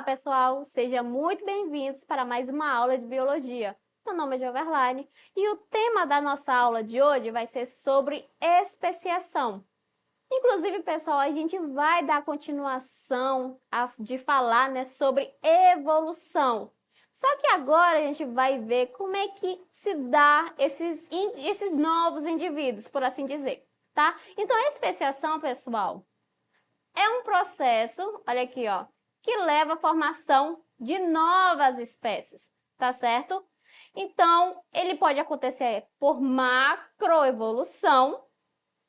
pessoal, sejam muito bem-vindos para mais uma aula de biologia. Meu nome é Joverline e o tema da nossa aula de hoje vai ser sobre especiação. Inclusive, pessoal, a gente vai dar continuação de falar, sobre evolução. Só que agora a gente vai ver como é que se dá esses novos indivíduos, por assim dizer, tá? Então, a especiação, pessoal, é um processo, olha aqui, ó, que leva à formação de novas espécies, tá certo? Então, ele pode acontecer por macroevolução,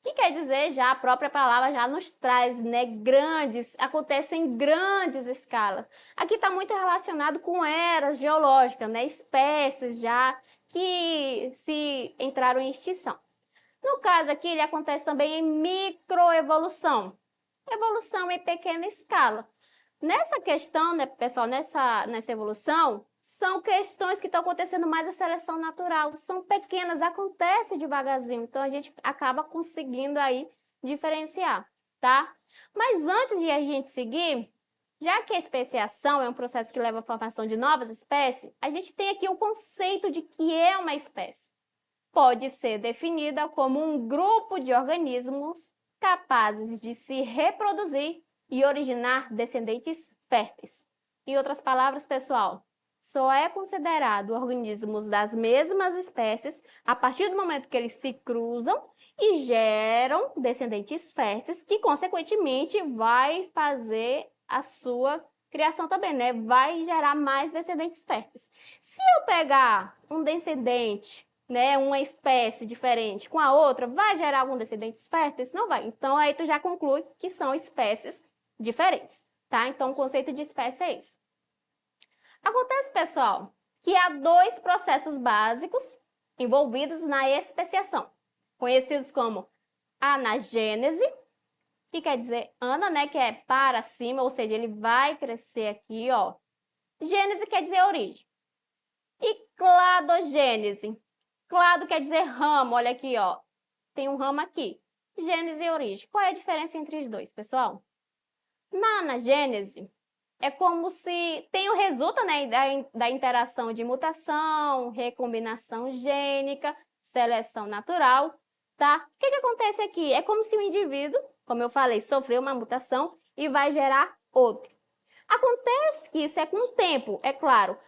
que quer dizer, já a própria palavra já nos traz, grandes, acontece em grandes escalas. Aqui está muito relacionado com eras geológicas, espécies já que se entraram em extinção. No caso aqui, ele acontece também em microevolução, evolução em pequena escala. Nessa questão, pessoal, nessa evolução, são questões que estão acontecendo mais a seleção natural, são pequenas, acontece devagarzinho, então a gente acaba conseguindo aí diferenciar, tá? Mas antes de a gente seguir, já que a especiação é um processo que leva à formação de novas espécies, a gente tem aqui o conceito de que é uma espécie. Pode ser definida como um grupo de organismos capazes de se reproduzir e originar descendentes férteis. Em outras palavras, pessoal, só é considerado organismos das mesmas espécies a partir do momento que eles se cruzam e geram descendentes férteis, que, consequentemente, vai fazer a sua criação também, Vai gerar mais descendentes férteis. Se eu pegar um descendente, uma espécie diferente com a outra, vai gerar algum descendentes férteis? Não vai. Então, aí tu já conclui que são espécies diferentes, tá? Então, o conceito de espécie é esse. Acontece, pessoal, que há dois processos básicos envolvidos na especiação, conhecidos como anagênese, que quer dizer ana, que é para cima, ou seja, ele vai crescer aqui, ó. Gênese quer dizer origem. E cladogênese. Clado quer dizer ramo, olha aqui, ó. Tem um ramo aqui. Gênese e origem. Qual é a diferença entre os dois, pessoal? Na anagênese, é como se tem o resultado, da interação de mutação, recombinação gênica, seleção natural, tá? O que acontece aqui? É como se o indivíduo, como eu falei, sofreu uma mutação e vai gerar outro. Acontece que isso é com o tempo, é claro,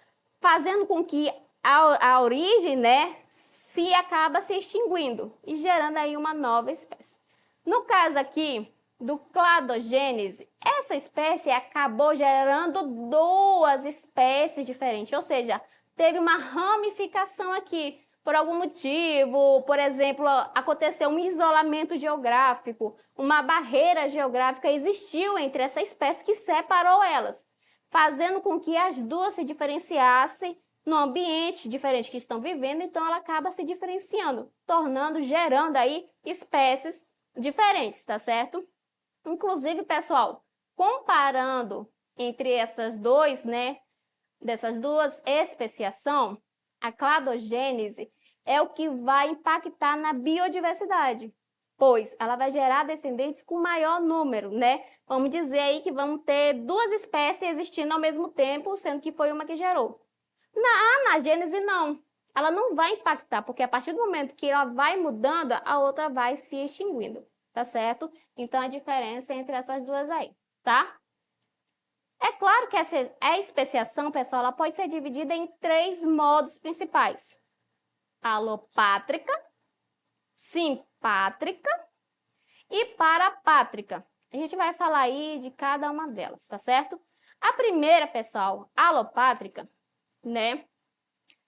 fazendo com que a origem, se acaba se extinguindo e gerando aí uma nova espécie. No caso aqui do cladogênese, essa espécie acabou gerando duas espécies diferentes, ou seja, teve uma ramificação aqui. Por algum motivo, por exemplo, aconteceu um isolamento geográfico, uma barreira geográfica existiu entre essa espécie que separou elas, fazendo com que as duas se diferenciassem no ambiente diferente que estão vivendo, então ela acaba se diferenciando, gerando aí espécies diferentes, tá certo? Inclusive, pessoal, comparando entre essas dessas duas especiação, a cladogênese é o que vai impactar na biodiversidade, pois ela vai gerar descendentes com maior número, Vamos dizer aí que vamos ter duas espécies existindo ao mesmo tempo, sendo que foi uma que gerou. Na anagênese, não. Ela não vai impactar, porque a partir do momento que ela vai mudando, a outra vai se extinguindo, tá certo? Então, a diferença entre essas duas aí, tá? É claro que a especiação, pessoal, ela pode ser dividida em três modos principais: alopátrica, simpátrica e parapátrica. A gente vai falar aí de cada uma delas, tá certo? A primeira, pessoal, alopátrica,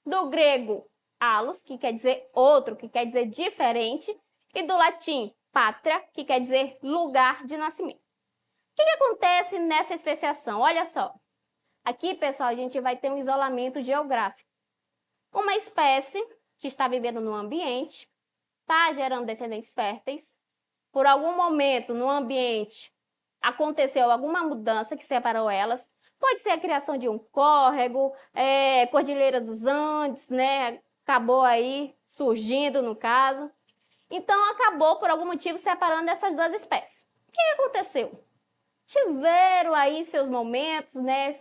do grego allos, que quer dizer outro, que quer dizer diferente, e do latim pátria, que quer dizer lugar de nascimento. O que acontece nessa especiação? Olha só. Aqui, pessoal, a gente vai ter um isolamento geográfico. Uma espécie que está vivendo no ambiente, está gerando descendentes férteis. Por algum momento no ambiente aconteceu alguma mudança que separou elas. Pode ser a criação de um córrego, Cordilheira dos Andes, acabou aí surgindo no caso. Então, acabou por algum motivo separando essas duas espécies. O que aconteceu? tiveram aí seus momentos, né?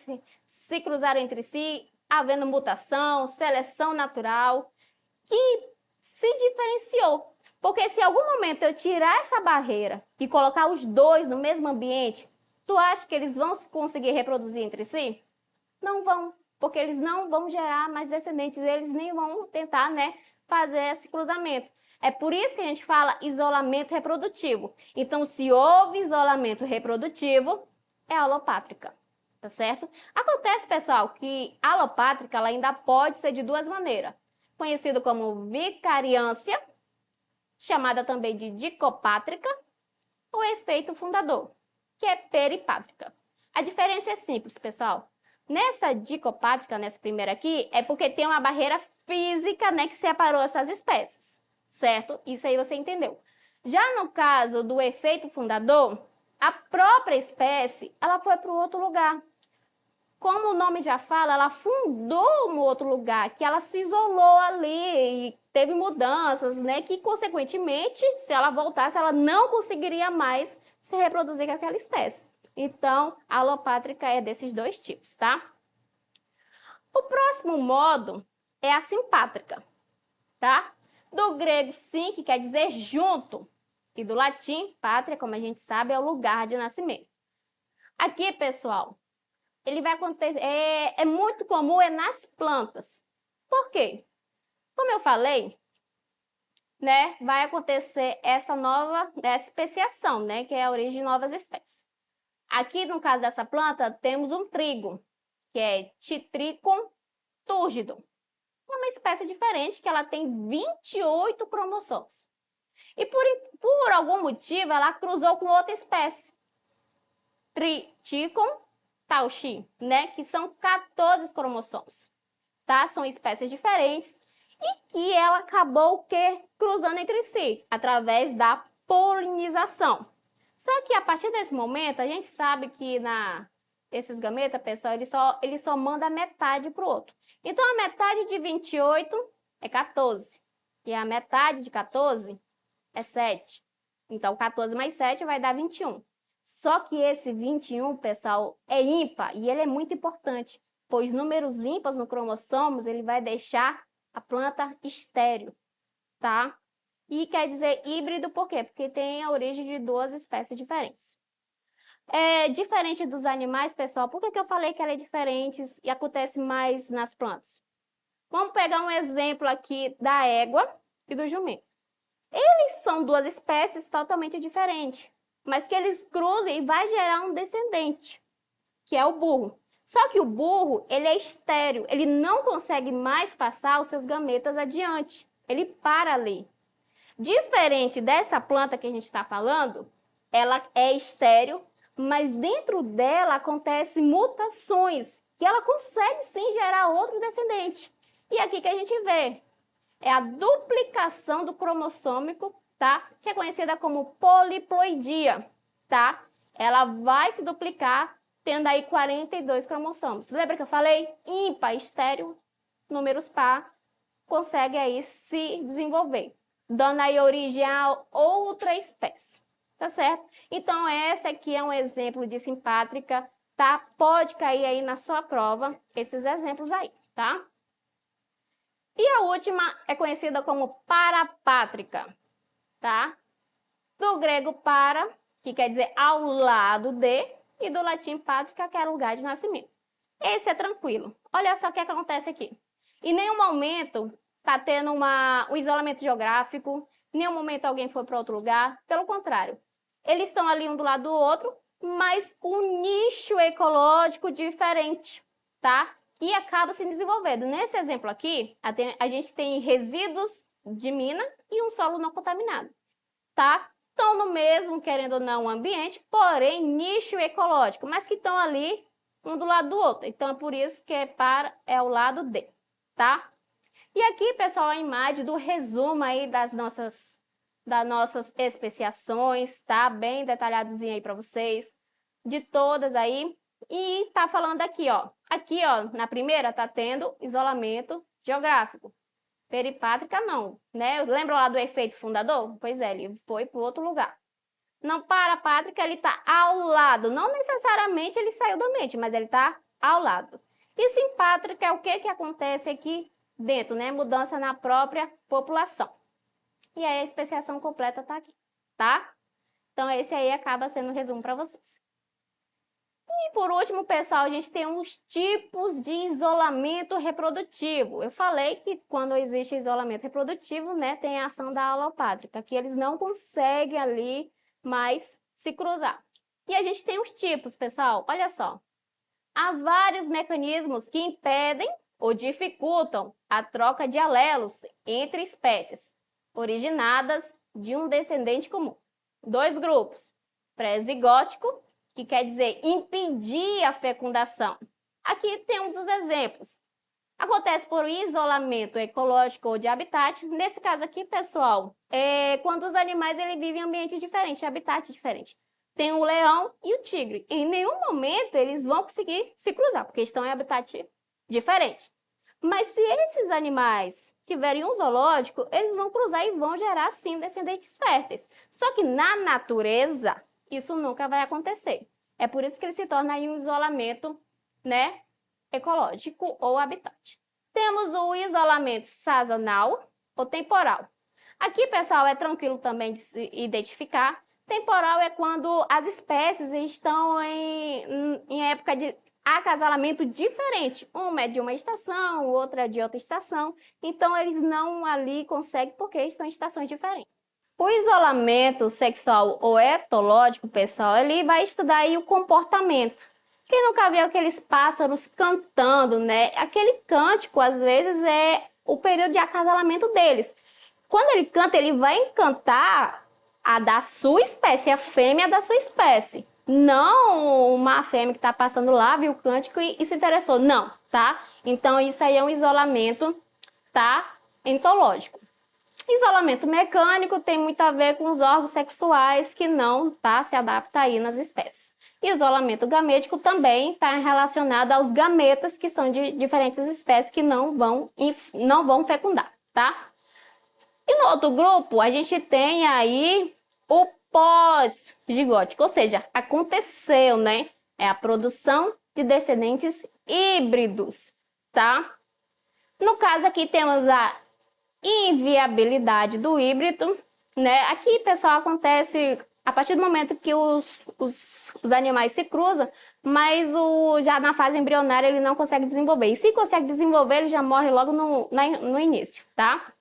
Se cruzaram entre si, havendo mutação, seleção natural, que se diferenciou. Porque se em algum momento eu tirar essa barreira e colocar os dois no mesmo ambiente, tu acha que eles vão conseguir reproduzir entre si? Não vão, porque eles não vão gerar mais descendentes, eles nem vão tentar, né, fazer esse cruzamento. É por isso que a gente fala isolamento reprodutivo. Então, se houve isolamento reprodutivo, é alopátrica, tá certo? Acontece, pessoal, que a alopátrica ela ainda pode ser de duas maneiras. Conhecido como vicariância, chamada também de dicopátrica, ou efeito fundador, que é peripátrica. A diferença é simples, pessoal. Nessa dicopátrica, nessa primeira aqui, é porque tem uma barreira física, né, que separou essas espécies, certo? Isso aí você entendeu. Já no caso do efeito fundador, a própria espécie, ela foi para o outro lugar. Como o nome já fala, ela fundou um outro lugar, que ela se isolou ali e teve mudanças, né, que consequentemente, se ela voltasse, ela não conseguiria mais se reproduzir com aquela espécie. Então, a alopátrica é desses dois tipos, tá? O próximo modo é a simpátrica, tá? Do grego sim, que quer dizer junto, e do latim, pátria, como a gente sabe, é o lugar de nascimento. Aqui, pessoal, ele vai acontecer, é muito comum nas plantas. Por quê? Como eu falei, né, vai acontecer essa especiação, né, que é a origem de novas espécies. Aqui, no caso dessa planta, temos um trigo, que é Citricum túrgido. Uma espécie diferente que ela tem 28 cromossomos. E por algum motivo, ela cruzou com outra espécie, Triticum tauchi, né, que são 14 cromossomos, tá? São espécies diferentes e que ela acabou o quê? Cruzando entre si, através da polinização. Só que a partir desse momento, a gente sabe que esses gametas, pessoal, ele só manda metade para o outro. Então, a metade de 28 é 14, e a metade de 14 é 7. Então, 14 mais 7 vai dar 21. Só que esse 21, pessoal, é ímpar e ele é muito importante, pois números ímpares no cromossomos, ele vai deixar a planta estéril, tá? E quer dizer híbrido por quê? Porque tem a origem de duas espécies diferentes. É diferente dos animais, pessoal. Por que eu falei que ela é diferente e acontece mais nas plantas? Vamos pegar um exemplo aqui da égua e do jumento. Eles são duas espécies totalmente diferentes, mas que eles cruzam e vai gerar um descendente, que é o burro. Só que o burro, ele é estéril, ele não consegue mais passar os seus gametas adiante. Ele para ali. Diferente dessa planta que a gente está falando, ela é estéril, mas dentro dela acontecem mutações, que ela consegue sim gerar outro descendente. E aqui que a gente vê, é a duplicação do cromossômico, tá? Que é conhecida como poliploidia, tá? Ela vai se duplicar tendo aí 42 cromossomos. Lembra que eu falei? Ímpar, estéril, números par, consegue aí se desenvolver, dando aí origem a outra espécie, tá certo? Então, essa aqui é um exemplo de simpátrica, tá? Pode cair aí na sua prova esses exemplos aí, tá? E a última é conhecida como parapátrica, tá? Do grego para, que quer dizer ao lado de, e do latim pátrica, que é lugar de nascimento. Esse é tranquilo. Olha só o que acontece aqui. Em nenhum momento está tendo um isolamento geográfico, em nenhum momento alguém foi para outro lugar, pelo contrário. Eles estão ali um do lado do outro, mas um nicho ecológico diferente, tá? E acaba se desenvolvendo. Nesse exemplo aqui, a gente tem resíduos de mina e um solo não contaminado, tá? Estão no mesmo, querendo ou não, ambiente, porém nicho ecológico, mas que estão ali um do lado do outro. Então, é por isso que é o lado D, tá? E aqui, pessoal, a imagem do resumo aí das nossas especiações, tá? Bem detalhadozinho aí para vocês, de todas aí. E tá falando aqui, ó. Aqui, ó, na primeira tá tendo isolamento geográfico. Peripátrica não, né? Lembra lá do efeito fundador? Pois é, ele foi para outro lugar. Não Parapátrica, ele está ao lado. Não necessariamente ele saiu do ambiente, mas ele está ao lado. E simpátrica é o que acontece aqui dentro, né? Mudança na própria população. E aí a especiação completa está aqui, tá? Então esse aí acaba sendo um resumo para vocês. E por último, pessoal, a gente tem uns tipos de isolamento reprodutivo. Eu falei que quando existe isolamento reprodutivo, né, tem a ação da alopátrica, que eles não conseguem ali mais se cruzar. E a gente tem os tipos, pessoal, olha só. Há vários mecanismos que impedem ou dificultam a troca de alelos entre espécies originadas de um descendente comum. Dois grupos, pré-zigótico, que quer dizer impedir a fecundação. Aqui temos os exemplos. Acontece por isolamento ecológico ou de habitat. Nesse caso aqui, pessoal, quando os animais vivem em ambiente diferente, habitat diferente. Tem o leão e o tigre. Em nenhum momento eles vão conseguir se cruzar, porque estão em habitat diferente. Mas se esses animais tiverem um zoológico, eles vão cruzar e vão gerar, sim, descendentes férteis. Só que na natureza, isso nunca vai acontecer. É por isso que ele se torna aí um isolamento, né, ecológico ou habitat. Temos o isolamento sazonal ou temporal. Aqui, pessoal, é tranquilo também de se identificar. Temporal é quando as espécies estão em época de acasalamento diferente. Uma é de uma estação, outra é de outra estação. Então, eles não ali conseguem porque estão em estações diferentes. O isolamento sexual ou etológico, pessoal, ele vai estudar aí o comportamento. Quem nunca viu aqueles pássaros cantando, né? Aquele cântico, às vezes, é o período de acasalamento deles. Quando ele canta, ele vai encantar a da sua espécie, a fêmea da sua espécie. Não uma fêmea que está passando lá, viu o cântico e se interessou. Não, tá? Então, isso aí é um isolamento, tá? Entológico. Isolamento mecânico tem muito a ver com os órgãos sexuais que não se adapta aí nas espécies. E o isolamento gamético também está relacionado aos gametas, que são de diferentes espécies que não vão fecundar, tá? E no outro grupo, a gente tem aí o pós-zigótico, ou seja, aconteceu, né? É a produção de descendentes híbridos, tá? No caso aqui temos a inviabilidade do híbrido, né? Aqui, pessoal, acontece a partir do momento que os animais se cruzam, mas já na fase embrionária ele não consegue desenvolver. E se consegue desenvolver, ele já morre logo no início, tá?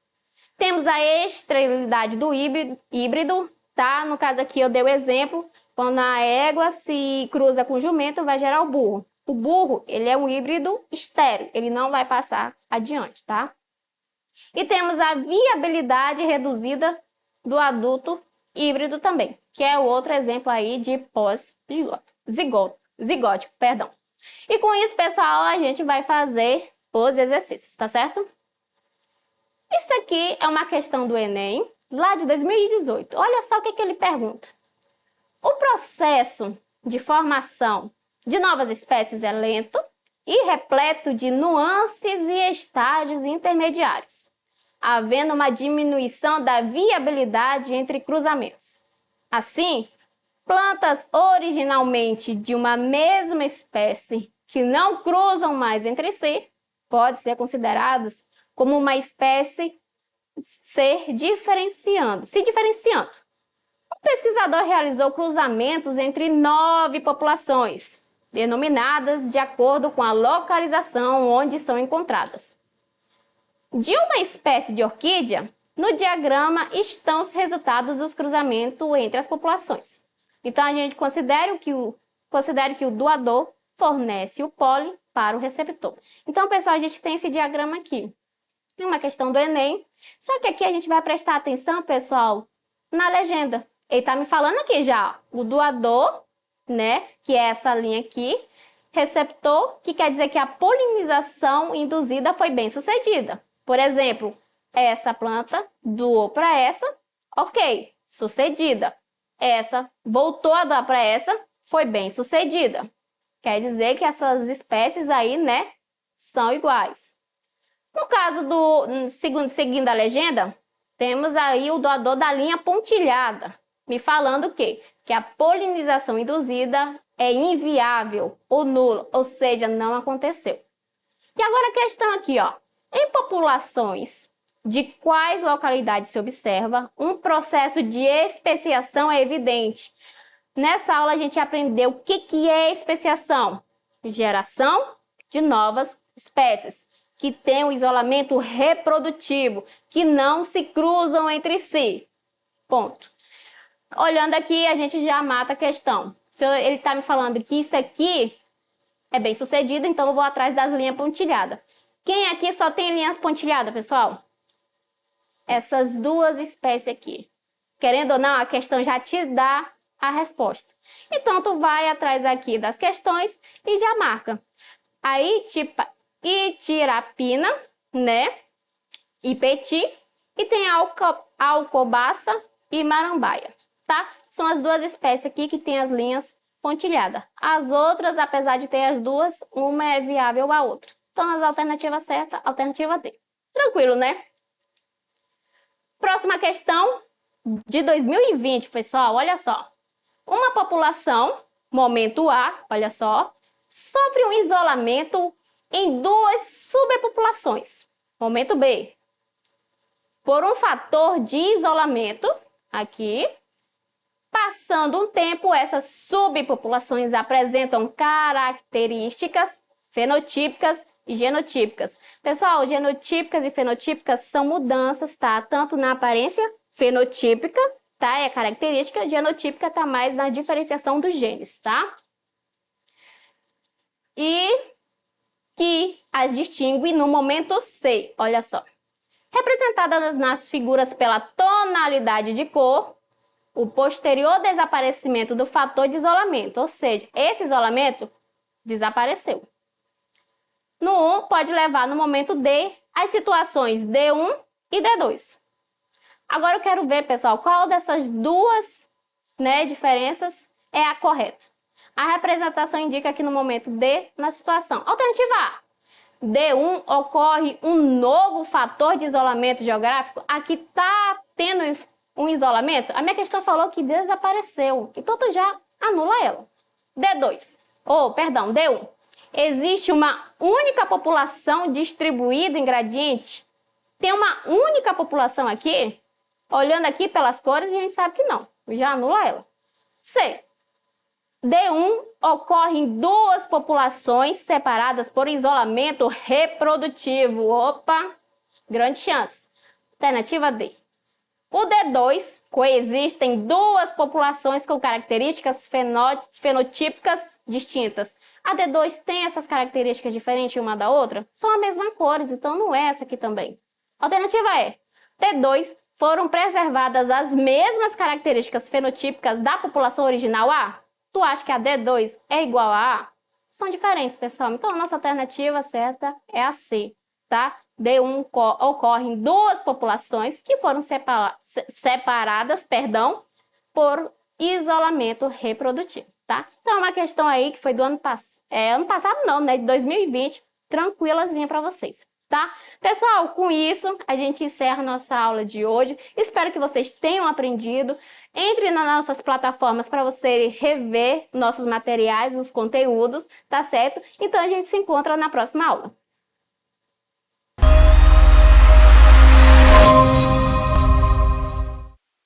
Temos a esterilidade do híbrido, tá? No caso aqui eu dei o exemplo, quando a égua se cruza com o jumento, vai gerar o burro. O burro, ele é um híbrido estéril, ele não vai passar adiante, tá? E temos a viabilidade reduzida do adulto híbrido também, que é o outro exemplo aí de pós-zigótico, perdão. E com isso, pessoal, a gente vai fazer os exercícios, tá certo? Isso aqui é uma questão do Enem, lá de 2018. Olha só o que ele pergunta. O processo de formação de novas espécies é lento e repleto de nuances e estágios intermediários, havendo uma diminuição da viabilidade entre cruzamentos. Assim, plantas originalmente de uma mesma espécie que não cruzam mais entre si, podem ser consideradas como uma espécie se diferenciando. Um pesquisador realizou cruzamentos entre 9 populações, denominadas de acordo com a localização onde são encontradas. De uma espécie de orquídea, no diagrama estão os resultados dos cruzamentos entre as populações. Então, a gente considera que o doador fornece o pólen para o receptor. Então, pessoal, a gente tem esse diagrama aqui. É uma questão do Enem, só que aqui a gente vai prestar atenção, pessoal, na legenda. Ele está me falando aqui já, o doador, né, que é essa linha aqui, receptor, que quer dizer que a polinização induzida foi bem sucedida. Por exemplo, essa planta doou para essa, ok, sucedida. Essa voltou a doar para essa, foi bem sucedida. Quer dizer que essas espécies aí, né, são iguais. No caso seguindo a legenda, temos aí o doador da linha pontilhada. Me falando o quê? Que a polinização induzida é inviável ou nula, ou seja, não aconteceu. E agora a questão aqui, ó. Em populações de quais localidades se observa um processo de especiação é evidente? Nessa aula a gente aprendeu o que é especiação. Geração de novas espécies, que tem um isolamento reprodutivo, que não se cruzam entre si. Ponto. Olhando aqui, a gente já mata a questão. Se ele está me falando que isso aqui é bem sucedido, então eu vou atrás das linhas pontilhadas. Quem aqui só tem linhas pontilhadas, pessoal? Essas duas espécies aqui. Querendo ou não, a questão já te dá a resposta. Então, tu vai atrás aqui das questões e já marca. Aí, tipo, Itirapina, né? Ipeti, e tem Alcobaça e Marambaia, tá? São as duas espécies aqui que tem as linhas pontilhadas. As outras, apesar de ter as duas, uma é viável à outra. Então, as alternativas certas, alternativa D. Tranquilo, né? Próxima questão de 2020, pessoal, olha só. Uma população, momento A, olha só, sofre um isolamento em duas subpopulações. Momento B. Por um fator de isolamento, aqui, passando um tempo, essas subpopulações apresentam características fenotípicas e genotípicas. Pessoal, genotípicas e fenotípicas são mudanças, tá? Tanto na aparência fenotípica, tá? É a característica, genotípica tá mais na diferenciação dos genes, tá? E que as distingue no momento C, olha só. Representadas nas figuras pela tonalidade de cor, o posterior desaparecimento do fator de isolamento, ou seja, esse isolamento desapareceu. No 1, pode levar no momento D as situações D1 e D2. Agora eu quero ver, pessoal, qual dessas duas, né, diferenças é a correta. A representação indica aqui no momento D na situação. Alternativa A. D1 ocorre um novo fator de isolamento geográfico. Aqui está tendo um isolamento. A minha questão falou que desapareceu. Então, tu já anula ela. D2. Perdão, D1. Existe uma única população distribuída em gradiente? Tem uma única população aqui? Olhando aqui pelas cores, a gente sabe que não. Já anula ela. C. D1 ocorre em duas populações separadas por isolamento reprodutivo. Opa, grande chance. Alternativa D. O D2 coexistem duas populações com características fenotípicas distintas. A D2 tem essas características diferentes uma da outra? São a mesma cores, então não é essa aqui também. Alternativa E. D2 foram preservadas as mesmas características fenotípicas da população original A? Tu acha que a D2 é igual a A? São diferentes, pessoal. Então, a nossa alternativa certa é a C, tá? D1 ocorre em duas populações que foram separadas, por isolamento reprodutivo, tá? Então, é uma questão aí que foi do ano passado. Ano passado não, né? De 2020. Tranquilazinha para vocês, tá? Pessoal, com isso, a gente encerra nossa aula de hoje. Espero que vocês tenham aprendido. Entre nas nossas plataformas para você rever nossos materiais, os conteúdos, tá certo? Então, a gente se encontra na próxima aula.